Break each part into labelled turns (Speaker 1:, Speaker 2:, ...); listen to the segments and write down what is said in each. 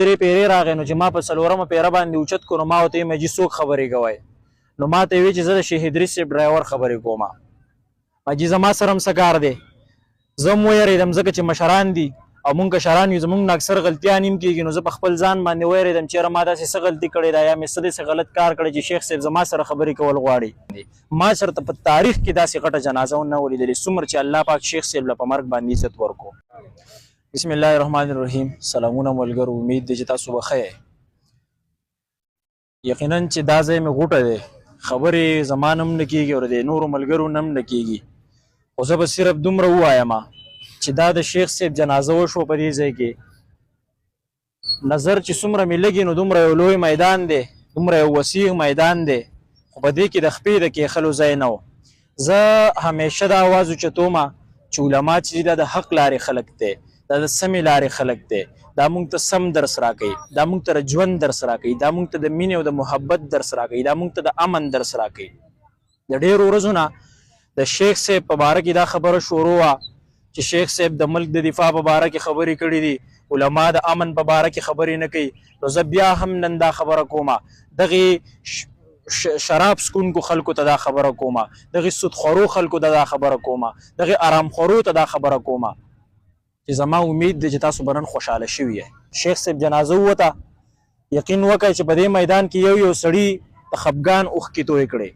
Speaker 1: درې پیرې راغی نو چې ما په څلورمه پیره باندې اوچت کړو نو ما ورته ویل مجي څوک خبرې کوئ نو ما ته یې ویل چې زه د شیخ ادریس صاحب ډرایور خبرې کوم مجي زما سره هم څه کار دی زه هم ویرېدم ځکه چې مشران دي او مونږ کشران یو زمونږ نه اکثر غلطیان هم کېږي نو زه په خپل ځان باندې ویرېدم چېرې ما داسې څه غلطي کړې ده یا مې څه داسې غلط کار کړی چې شیخ صاحب زما سره خبرې کول غواړي ما چېرته په تاریخ کې داسې غټه جنازه ونه ولیدلې څومره چې الله پاک شیخ صاحب له په مرګ باندې عزت ورکړو بسم الله الرحمن الرحیم سلامونه ملګرو امید دی چې تاسو به ښه یې یقینا چې دا ځای مې غوټه دی خبرې زما نه هم نه کېږي او د نورو ملګرو نه هم نه کېږي خو زه به صرف دومره ووایم چې دا د شیخ صاحب جنازه وشوه په دې ځای کې نظر چې څومره مې لګي نو دومره یو لوی میدان دی دومره یو وسیع میدان دی خو په دې کې د خپې د کېښلو ځای نه و زه همیشه دا آواز اوچتوم چې علما چې دا د حق لارې خلک دی دا د سمې لارې خلک دی دا موږ ته سم درس راکوي دا موږ ته د ژوند درس راکوي دا موږ ته د مینې او د محبت درس راکوي دا موږ ته د امن درس راکوي د ډېرو ورځو نه د شیخ صاحب په باره کې دا خبره شروع وه چې شیخ صاحب د ملک د دفاع په باره کې خبرې کړي دي علما د امن په باره کې خبرې نه کوي نو زه بیا هم نن دا خبره کوم دغې شراب سکونکو خلکو ته دا خبره کوم دغې سودخورو خلکو ته دا خبره کوم دغې آرامخورو ته دا خبره کوم چې زما امید دی چې تاسو به نن خوشحاله شوي یې شیخ صاحب جنازه ووته یقین وکړئ چې په دې میدان کې یو سړي د خفګان اوښکې تویې کړې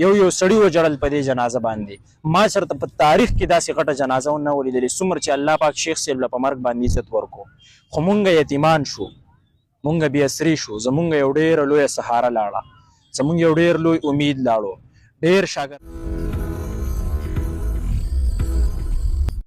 Speaker 1: یو سړي وجړل په دې جنازه باندې ما چېرته په تاریخ کې داسې غټه جنازه ونه ولیدلې څومره چې الله پاک شیخ صاحب له په مرګ باندې عزت ورکړو خو مونږ یتیمان شو مونږ بې اسري شو زمونږ یو ډېره لویه سهاره لاړه زمونږ یو ډېر لوی امید لاړو ډېر شاګرد